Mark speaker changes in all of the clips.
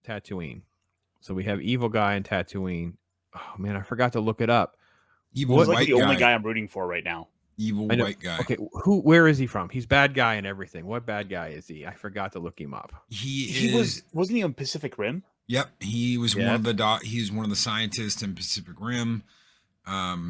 Speaker 1: Tatooine. So we have evil guy in Tatooine. Oh man, I forgot to look it up.
Speaker 2: Evil
Speaker 3: He's like
Speaker 2: white
Speaker 3: the only
Speaker 2: guy.
Speaker 3: guy I'm rooting for right now.
Speaker 2: Evil white guy.
Speaker 1: Okay, where is he from? He's bad guy and everything. What bad guy is he? I forgot to look him up.
Speaker 3: Wasn't he on Pacific Rim?
Speaker 2: Yep, he was one of the he's one of the scientists in Pacific Rim.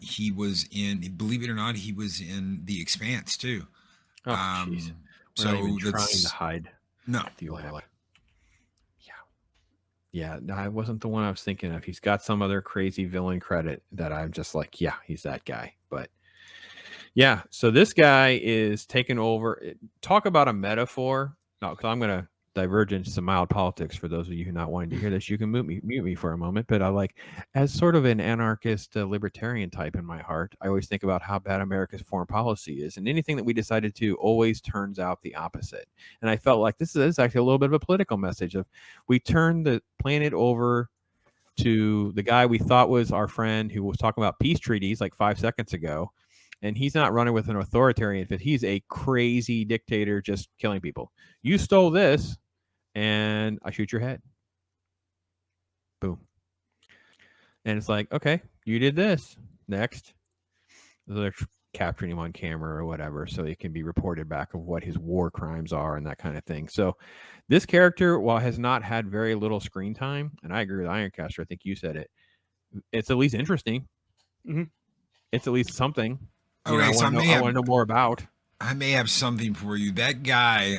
Speaker 2: He was in, believe it or not, he was in The Expanse too.
Speaker 1: Oh, jeez.
Speaker 2: So
Speaker 1: not even trying
Speaker 2: that's
Speaker 1: to hide.
Speaker 2: no.
Speaker 1: The old yeah, no, I wasn't the one I was thinking of. He's got some other crazy villain credit that I'm just like, yeah, he's that guy. But yeah, so this guy is taking over. Talk about a metaphor. No, because I'm going to diverge into some mild politics for those of you who are not wanting to hear this. You can mute me for a moment. But I like, as sort of an anarchist libertarian type in my heart, I always think about how bad America's foreign policy is. And anything that we decided to always turns out the opposite. And I felt like this is actually a little bit of a political message of we turned the planet over to the guy we thought was our friend who was talking about peace treaties like 5 seconds ago. And he's not running with an authoritarian fit. He's a crazy dictator just killing people. You stole this, and I shoot your head. Boom. And it's like, okay, you did this. Next. They're capturing him on camera or whatever, so it can be reported back of what his war crimes are and that kind of thing. So this character, while has not had very little screen time, and I agree with Ironcaster, I think you said it, it's at least interesting.
Speaker 3: Mm-hmm.
Speaker 1: It's at least something.
Speaker 2: Okay, I want
Speaker 1: to know more about.
Speaker 2: I may have something for you. That guy,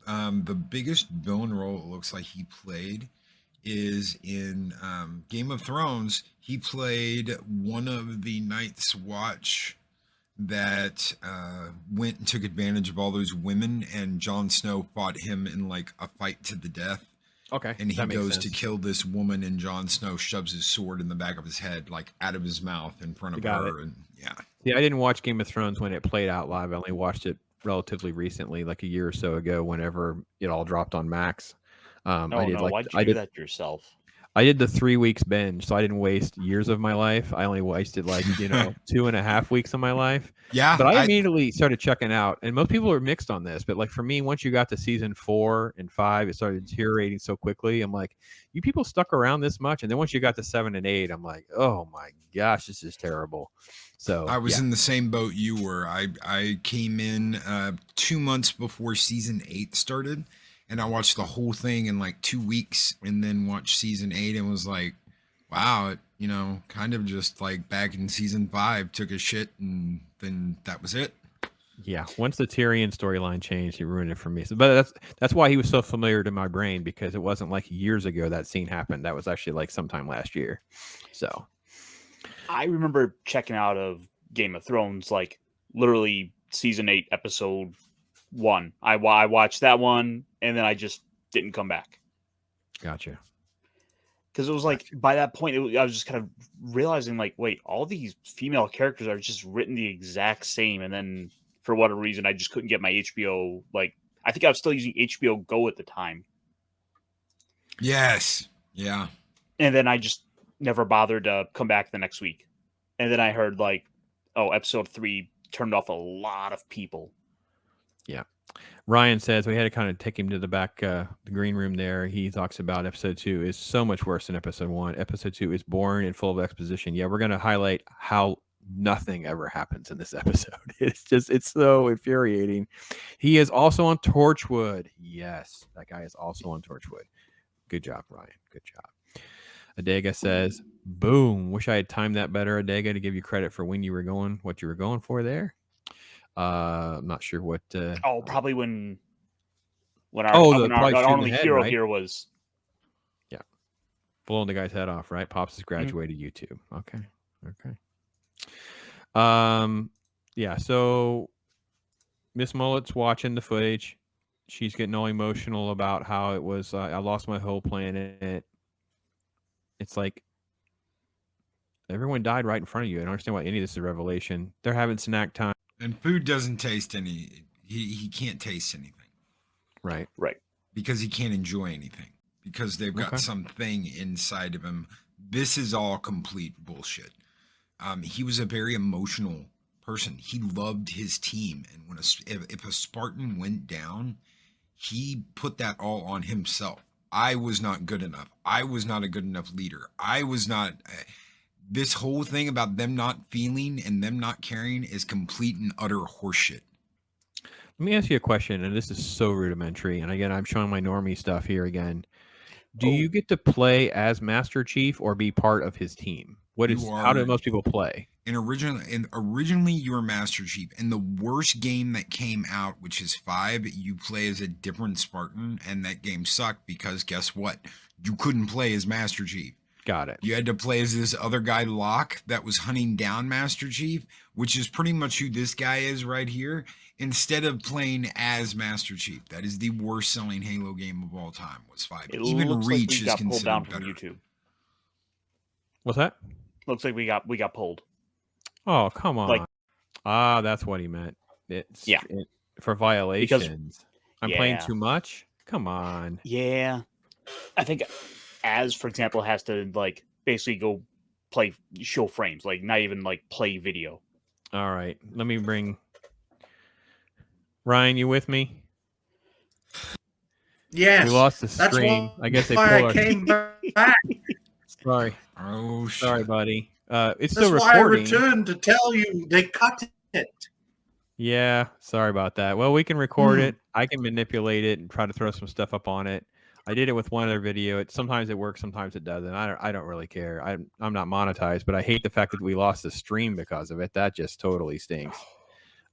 Speaker 2: the biggest villain role it looks like he played is in Game of Thrones. He played one of the Night's Watch that went and took advantage of all those women, and Jon Snow fought him in like a fight to the death.
Speaker 1: Okay.
Speaker 2: And he goes to kill this woman, and Jon Snow shoves his sword in the back of his head, like out of his mouth in front of her. And
Speaker 1: yeah, I didn't watch Game of Thrones when it played out live. I only watched it relatively recently, like a year or so ago, whenever it all dropped on Max.
Speaker 3: Why'd you do that to yourself?
Speaker 1: I did the 3 weeks binge, so I didn't waste years of my life. I only wasted 2.5 weeks of my life.
Speaker 2: Yeah.
Speaker 1: But I immediately started checking out, and most people are mixed on this. But like for me, once you got to season 4 and 5, it started deteriorating so quickly. I'm like, you people stuck around this much, and then once you got to 7 and 8, I'm like, oh my gosh, this is terrible. So
Speaker 2: I was in the same boat you were. I came in 2 months before season 8 started. And I watched the whole thing in like 2 weeks, and then watched season 8 and was like, wow, it, kind of just like back in season 5 took a shit, and then that was it.
Speaker 1: Yeah. Once the Tyrion storyline changed, he ruined it for me. So, but that's why he was so familiar to my brain, because it wasn't like years ago that scene happened. That was actually like sometime last year. So
Speaker 3: I remember checking out of Game of Thrones, like literally season 8, episode 1. I watched that one, and then I just didn't come back.
Speaker 1: Gotcha.
Speaker 3: Because it was like, by that point, I was just kind of realizing, like, wait, all these female characters are just written the exact same. And then for whatever reason, I just couldn't get my HBO. Like, I think I was still using HBO Go at the time.
Speaker 2: Yes. Yeah.
Speaker 3: And then I just never bothered to come back the next week. And then I heard, like, episode 3 turned off a lot of people.
Speaker 1: Yeah. Ryan says we had to kind of take him to the back, the green room there. He talks about episode 2 is so much worse than episode 1. Episode 2 is boring and full of exposition. Yeah, we're going to highlight how nothing ever happens in this episode. It's so infuriating. He is also on Torchwood. Yes, that guy is also on Torchwood. Good job, Ryan. Good job. Adega says, boom. Wish I had timed that better, Adega, to give you credit for what you were going for there. I'm not sure what.
Speaker 3: Probably when our only hero
Speaker 1: right?
Speaker 3: here was.
Speaker 1: Yeah, blowing the guy's head off, right? Pops has graduated YouTube. Okay. Yeah. So Miss Mullet's watching the footage. She's getting all emotional about how it was. I lost my whole planet. It's like everyone died right in front of you. I don't understand why any of this is a revelation. They're having snack time.
Speaker 2: And food doesn't taste any. He can't taste anything.
Speaker 1: Right.
Speaker 2: Because he can't enjoy anything. Because they've got something inside of him. This is all complete bullshit. He was a very emotional person. He loved his team, and when if a Spartan went down, he put that all on himself. I was not good enough. I was not a good enough leader. I was not. This whole thing about them not feeling and them not caring is complete and utter horseshit.
Speaker 1: Let me ask you a question, and this is so rudimentary. And again, I'm showing my normie stuff here again. Do you get to play as Master Chief or be part of his team? How do most people play?
Speaker 2: And originally you were Master Chief. In the worst game that came out, which is 5, you play as a different Spartan, and that game sucked because guess what? You couldn't play as Master Chief.
Speaker 1: Got it.
Speaker 2: You had to play as this other guy, Locke, that was hunting down Master Chief, which is pretty much who this guy is right here, instead of playing as Master Chief. That is the worst selling Halo game of all time, was 5. Even Reach is considered
Speaker 3: pulled down
Speaker 2: better.
Speaker 3: from YouTube.
Speaker 1: What's that?
Speaker 3: Looks like we got pulled.
Speaker 1: Oh, come on.
Speaker 3: Like-
Speaker 1: That's what he meant.
Speaker 3: Yeah.
Speaker 1: For violations. I'm playing too much? Come on.
Speaker 3: Yeah. I think for example, has to like basically go show frames, like not even like play video.
Speaker 1: All right. Let me bring Ryan, you with me?
Speaker 4: Yes.
Speaker 1: We lost the stream. I guess they pulled
Speaker 4: I came back.
Speaker 1: Sorry.
Speaker 2: Oh, shit.
Speaker 1: Sorry, buddy. It's
Speaker 4: That's
Speaker 1: still
Speaker 4: why I
Speaker 1: recording.
Speaker 4: returned to tell you they cut it.
Speaker 1: Yeah, sorry about that. Well, we can record it. I can manipulate it and try to throw some stuff up on it. I did it with one other video. Sometimes it works, sometimes it doesn't. I don't really care. I'm not monetized, but I hate the fact that we lost the stream because of it. That just totally stinks.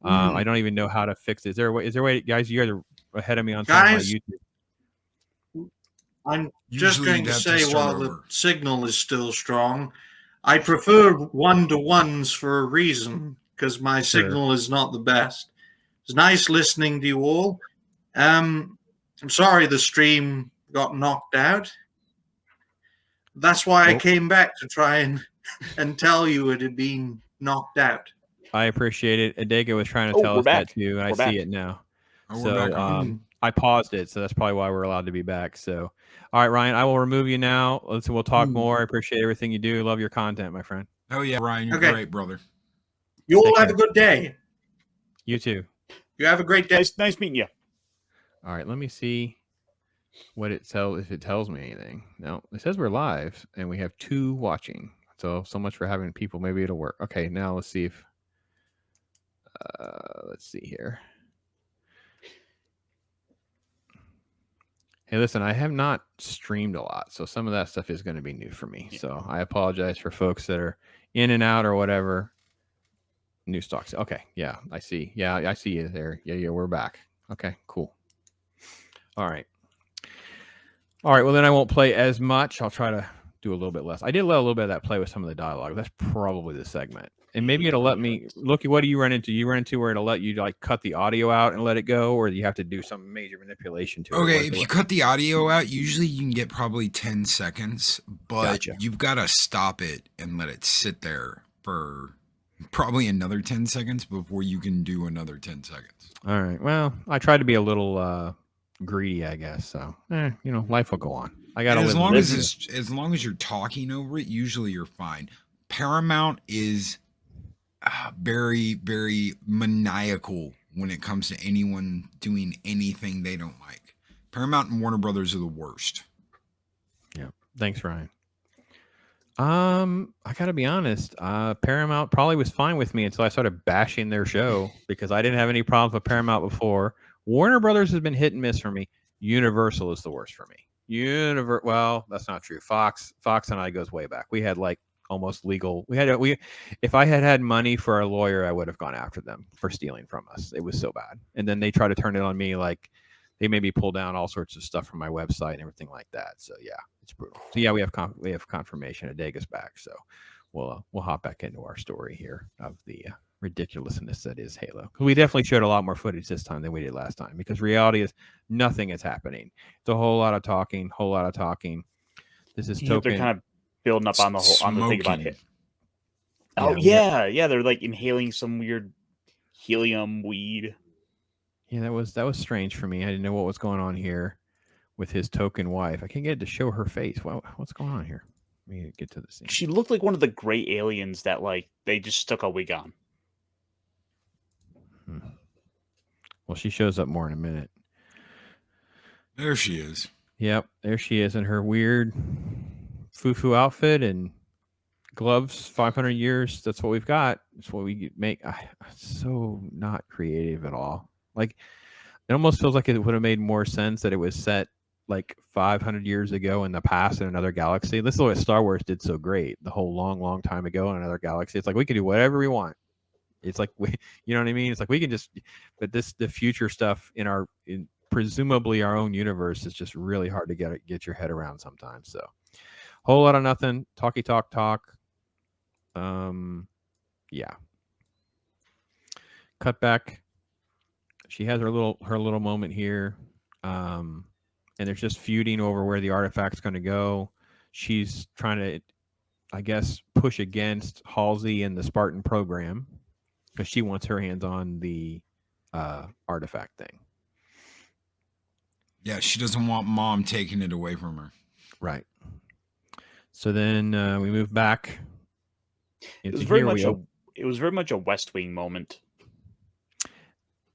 Speaker 1: I don't even know how to fix it. Is there a way, guys? You guys are ahead of me on my YouTube.
Speaker 4: I'm just
Speaker 2: Usually
Speaker 4: going
Speaker 2: you'd
Speaker 4: to
Speaker 2: have to
Speaker 4: say
Speaker 2: start
Speaker 4: while the
Speaker 2: over.
Speaker 4: signal is still strong, I prefer one-to-ones for a reason because my signal is not the best. It's nice listening to you all. I'm sorry the stream got knocked out. That's why I came back to try and tell you it had been knocked out.
Speaker 1: I appreciate it. Adega was trying to tell us that too, and I see it now. So I paused it, so that's probably why we're allowed to be back. So, all right, Ryan, I will remove you now. We'll talk more. I appreciate everything you do. Love your content, my friend.
Speaker 2: Oh yeah, Ryan, you're great, brother.
Speaker 4: You all have a good day.
Speaker 1: You too.
Speaker 4: You have a great day.
Speaker 3: Nice meeting you.
Speaker 1: All right, let me see what it tells, if it tells me anything. No, it says we're live and we have 2 watching. So much for having people. Maybe it'll work. Okay, now let's see if let's see here. Hey, listen, I have not streamed a lot, so some of that stuff is going to be new for me. So I apologize for folks that are in and out or whatever. New stocks. Okay, yeah, I see. Yeah, I see you there. Yeah, we're back. Okay, cool. All right. Well, then I won't play as much. I'll try to do a little bit less. I did let a little bit of that play with some of the dialogue. That's probably the segment. And maybe it'll let me look. What do you run into? You run into where it'll let you like cut the audio out and let it go, or you have to do some major manipulation to it.
Speaker 2: Okay, if you cut the audio out, usually you can get probably 10 seconds, but you've got to stop it and let it sit there for probably another 10 seconds before you can do another 10 seconds.
Speaker 1: All right. Well, I tried to be a little greedy, I guess. So, life will go on. I got to
Speaker 2: as long as you're talking over it, usually you're fine. Paramount is very, very maniacal when it comes to anyone doing anything they don't like. Paramount and Warner Brothers are the worst.
Speaker 1: Yeah. Thanks, Ryan. I gotta be honest. Paramount probably was fine with me until I started bashing their show because I didn't have any problems with Paramount before. Warner Brothers has been hit and miss for me. Universal is the worst for me. Well, that's not true. Fox and I goes way back. We had like almost legal. If I had money for a lawyer, I would have gone after them for stealing from us. It was so bad. And then they try to turn it on me, like they made me pull down all sorts of stuff from my website and everything like that. So yeah, it's brutal. So yeah, we have confirmation. Adega's back. So we'll hop back into our story here of the ridiculousness that is Halo. We definitely showed a lot more footage this time than we did last time because reality is nothing is happening. It's a whole lot of talking. This is token.
Speaker 3: They're kind of building up on the thing about it. Oh yeah, they're like inhaling some weird helium weed.
Speaker 1: Yeah, that was strange for me. I didn't know what was going on here with his token wife. I can't get it to show her face. What's going on here? Let me get to the scene.
Speaker 3: She looked like one of the gray aliens that like they just stuck a wig on.
Speaker 1: Well, she shows up more in a minute.
Speaker 2: There she is.
Speaker 1: Yep, there she is in her weird foo-foo outfit and gloves. 500 years. That's what we've got. That's what we make. So not creative at all. Like, it almost feels like it would have made more sense that it was set like 500 years ago in the past in another galaxy. This is what Star Wars did so great. The whole long time ago in another galaxy. It's like we can do whatever we want. It's like you know what I mean? It's like we can just, but the future stuff in presumably our own universe is just really hard to get your head around sometimes. So, whole lot of nothing. Talk. Yeah. Cut back. She has her little moment here, and they're just feuding over where the artifact's going to go. She's trying to, I guess, push against Halsey and the Spartan program because she wants her hands on the artifact thing.
Speaker 2: Yeah, she doesn't want Mom taking it away from her.
Speaker 1: Right. So then we move back.
Speaker 3: It was very much a West Wing moment.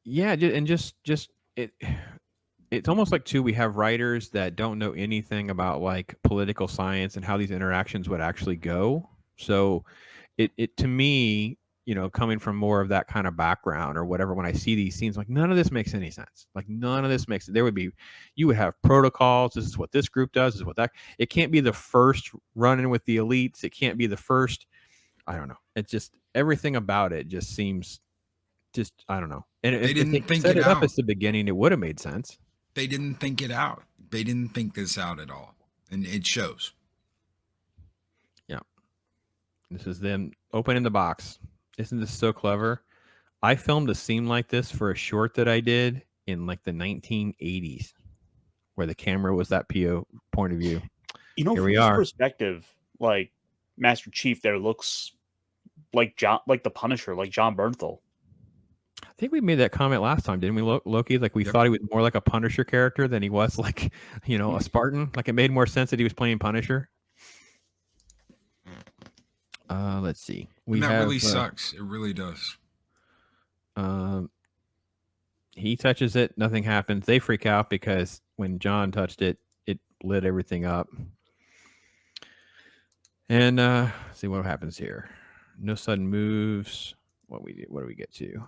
Speaker 1: Yeah, and just it. It's almost like too we have writers that don't know anything about like political science and how these interactions would actually go. So it to me, you know, coming from more of that kind of background or whatever, when I see these scenes, like none of this makes any sense. Like none of this makes, there would be, you would have protocols. This is what this group does. This is what that, it can't be the first run-in with the elites. It can't be the first, I don't know. It just, everything about it just seems just, I don't know. And
Speaker 2: they didn't think
Speaker 1: set
Speaker 2: it
Speaker 1: it up
Speaker 2: out.
Speaker 1: at the beginning, it would have made sense.
Speaker 2: They didn't think it out. They didn't think this out at all. And it shows.
Speaker 1: Yeah. This is them opening the box. Isn't this so clever? I filmed a scene like this for a short that I did in like the 1980s, where the camera was that point of view.
Speaker 3: You know,
Speaker 1: Here
Speaker 3: from
Speaker 1: we
Speaker 3: this
Speaker 1: are.
Speaker 3: perspective, like Master Chief there looks like the Punisher, like John Bernthal.
Speaker 1: I think we made that comment last time, didn't we, Loki? Like we thought he was more like a Punisher character than he was like, you know, a Spartan. Like it made more sense that he was playing Punisher. Let's see.
Speaker 2: And that really sucks. It really does.
Speaker 1: He touches it, nothing happens. They freak out because when John touched it, it lit everything up. And let's see what happens here. No sudden moves. What do we get to?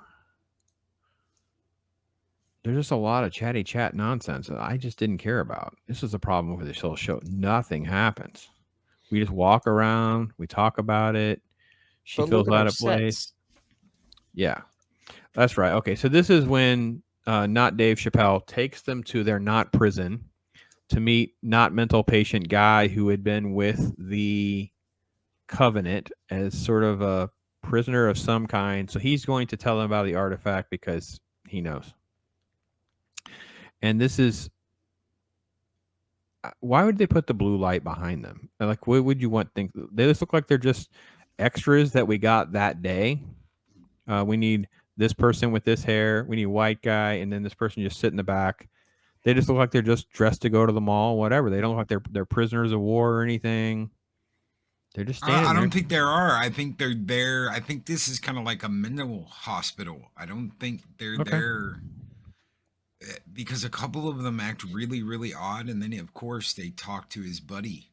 Speaker 1: There's just a lot of chatty chat nonsense that I just didn't care about. This is the problem with this whole show. Nothing happens. We just walk around. We talk about it. She feels out of place. Yeah, that's right. Okay, so this is when not Dave Chappelle takes them to their not prison to meet not mental patient guy who had been with the Covenant as sort of a prisoner of some kind. So he's going to tell them about the artifact because he knows. And this is, why would they put the blue light behind them? Like, what would you think? They just look like they're just extras that we got that day. We need this person with this hair. We need a white guy. And then this person just sit in the back. They just look like they're just dressed to go to the mall, whatever. They don't look like they're prisoners of war or anything. They're just standing
Speaker 2: I don't
Speaker 1: there.
Speaker 2: think there are. I think they're there. I think this is kind of like a mental hospital. I don't think they're there because a couple of them act really, really odd. And then, of course, they talk to his buddy.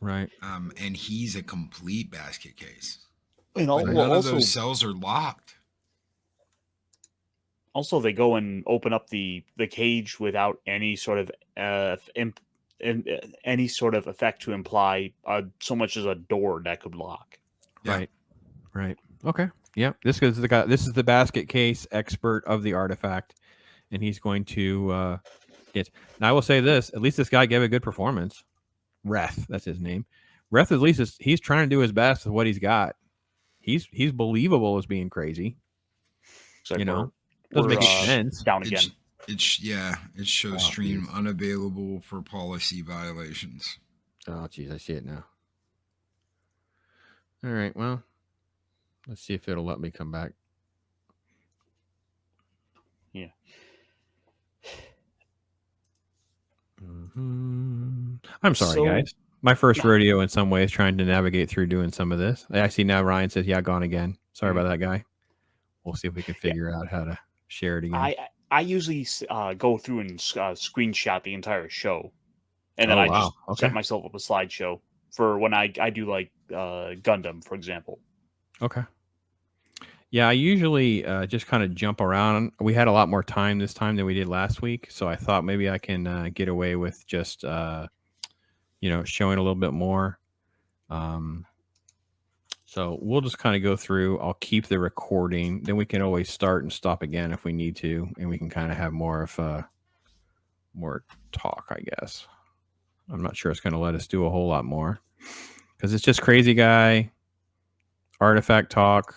Speaker 1: Right.
Speaker 2: And he's a complete basket case.
Speaker 3: And
Speaker 2: none of those cells are locked.
Speaker 3: Also, they go and open up the cage without any sort of any sort of effect to imply so much as a door that could lock.
Speaker 1: Yeah. Right. Okay. Yeah. This is the guy. This is the basket case expert of the artifact, and he's going to get. Now I will say this: at least this guy gave a good performance. Reth, that's his name. Reth, at least he's trying to do his best with what he's got. He's believable as being crazy.
Speaker 3: So
Speaker 1: you know, doesn't make any sense.
Speaker 3: Down again.
Speaker 2: It shows stream unavailable for policy violations.
Speaker 1: Oh, geez, I see it now. All right, well, let's see if it'll let me come back.
Speaker 3: Yeah.
Speaker 1: I'm sorry, guys. My first rodeo in some ways, trying to navigate through doing some of this. I see now Ryan says, yeah, gone again. Sorry about that, guy. We'll see if we can figure out how to share it again.
Speaker 3: I usually go through and screenshot the entire show. and then
Speaker 1: Oh,
Speaker 3: I
Speaker 1: wow.
Speaker 3: just
Speaker 1: Okay.
Speaker 3: set myself up a slideshow for when I do like Gundam, for example.
Speaker 1: Okay. Yeah, I usually just kind of jump around. We had a lot more time this time than we did last week, so I thought maybe I can get away with just showing a little bit more. So we'll just kind of go through. I'll keep the recording, then we can always start and stop again if we need to, and we can kind of have more of more talk, I guess. I'm not sure it's going to let us do a whole lot more because it's just crazy guy, artifact talk.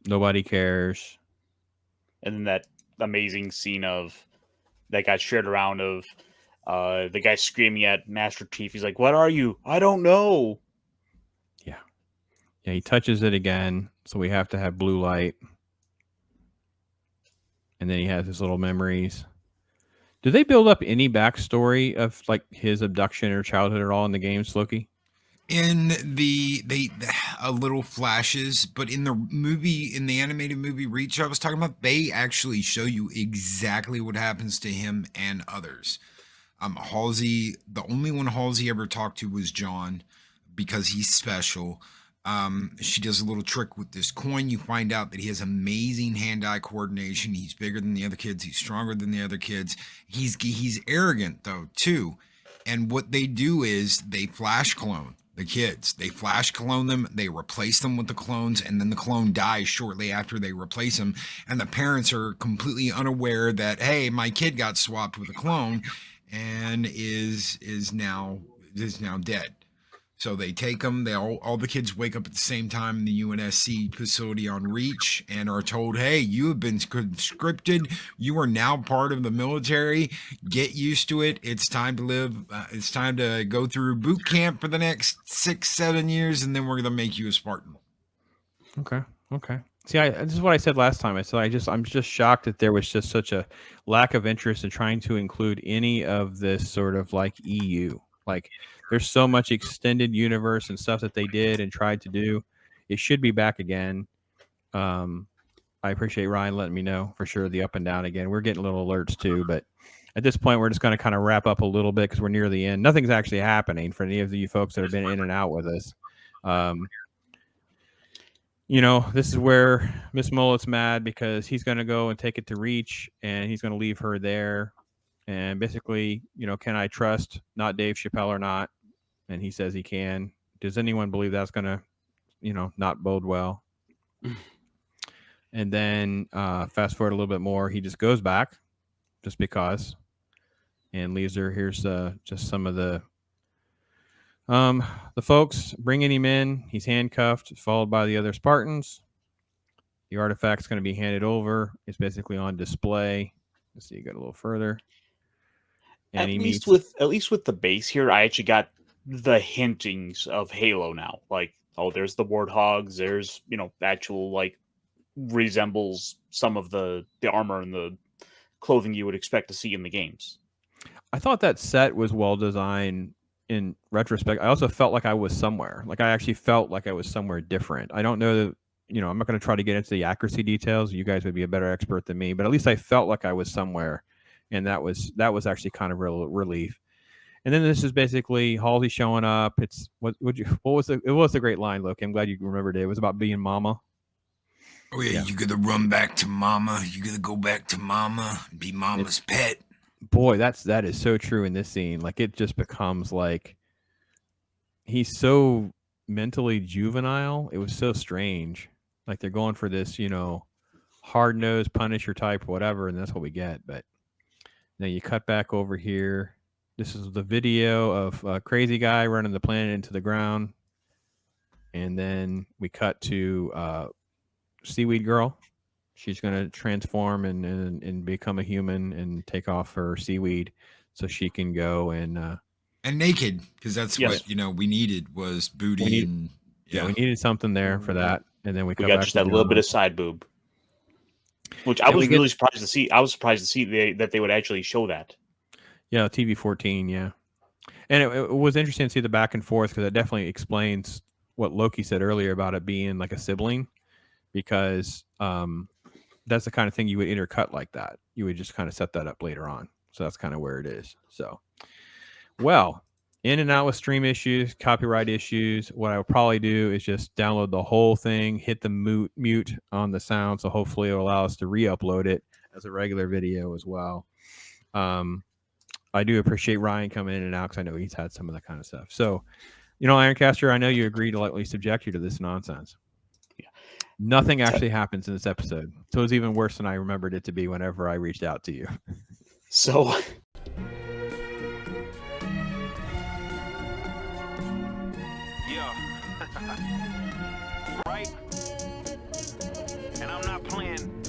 Speaker 1: Nobody cares.
Speaker 3: And then that amazing scene of that got shared around of the guy screaming at Master Chief. He's like, "What are you? I don't know."
Speaker 1: Yeah, he touches it again, so we have to have blue light. And then he has his little memories. Do they build up any backstory of like his abduction or childhood at all in the games, Loki?
Speaker 2: In they a little flashes, but in the animated movie Reach I was talking about, they actually show you exactly what happens to him and others. Halsey, the only one Halsey ever talked to was John because he's special. She does a little trick with this coin. You find out that he has amazing hand-eye coordination. He's bigger than the other kids. He's stronger than the other kids. He's arrogant though too. And what they do is they flash clone the kids. They flash clone them. They replace them with the clones, and then the clone dies shortly after they replace them. And the parents are completely unaware that, hey, my kid got swapped with a clone and is now dead. So they take them. All the kids wake up at the same time in the UNSC facility on Reach and are told, "Hey, you have been conscripted. You are now part of the military. Get used to it. It's time to live. It's time to go through boot camp for the next 6-7 years, and then we're gonna make you a Spartan."
Speaker 1: Okay. See, this is what I said last time. I said I'm just shocked that there was just such a lack of interest in trying to include any of this sort of like EU. Like, there's so much extended universe and stuff that they did and tried to do. It should be back again. I appreciate Ryan letting me know for sure the up and down again. We're getting little alerts too, but at this point, we're just going to kind of wrap up a little bit because we're near the end. Nothing's actually happening for any of you folks that have been in and out with us. This is where Miss Mullet's mad because he's going to go and take it to Reach and he's going to leave her there. And basically, can I trust not Dave Chappelle or not? And he says he can. Does anyone believe that's going to, not bode well? And then fast forward a little bit more, he just goes back just because and leaves her. Here's just some of the folks bringing him in. He's handcuffed, followed by the other Spartans. The artifact's going to be handed over. It's basically on display. Let's see, you go a little further. And
Speaker 3: At least with the base here, I actually got the hintings of Halo now. Like, oh, there's the warthogs. There's actual like resembles some of the armor and the clothing you would expect to see in the games.
Speaker 1: I thought that set was well designed. In retrospect, I also felt like I was somewhere. Like, I actually felt like I was somewhere different. I don't know that. I'm not going to try to get into the accuracy details. You guys would be a better expert than me, but at least I felt like I was somewhere, and that was actually kind of relief. And then this is basically Halsey showing up. It's what was the great line, Loki? I'm glad you remembered it. It was about being mama.
Speaker 2: Oh yeah, you gotta run back to mama. You gotta go back to mama and be mama's pet.
Speaker 1: Boy, that is so true in this scene. Like, it just becomes like he's so mentally juvenile. It was so strange. Like, they're going for this, hard-nosed Punisher type, whatever, and that's what we get. But then you cut back over here. This is the video of a crazy guy running the planet into the ground. And then we cut to Seaweed Girl. She's going to transform and become a human and take off her seaweed so she can go and
Speaker 2: naked, because that's what we needed was booty.
Speaker 1: We needed something there for that. And then we got
Speaker 3: just that little bit of side boob, which I was really surprised to see. I was surprised to see that they would actually show that. Yeah,
Speaker 1: TV 14, yeah. And it was interesting to see the back and forth because it definitely explains what Loki said earlier about it being like a sibling, because that's the kind of thing you would intercut like that. You would just kind of set that up later on. So that's kind of where it is. So Well, in and out with stream issues, copyright issues. What I would probably do is just download the whole thing, hit the mute on the sound. So hopefully it'll allow us to re-upload it as a regular video as well. I do appreciate Ryan coming in and out because I know he's had some of that kind of stuff. So, Ironcaster, I know you agreed to let me subject you to this nonsense.
Speaker 3: Yeah.
Speaker 1: Nothing actually happens in this episode. So it's even worse than I remembered it to be whenever I reached out to you.
Speaker 3: So
Speaker 5: right? And I'm not playing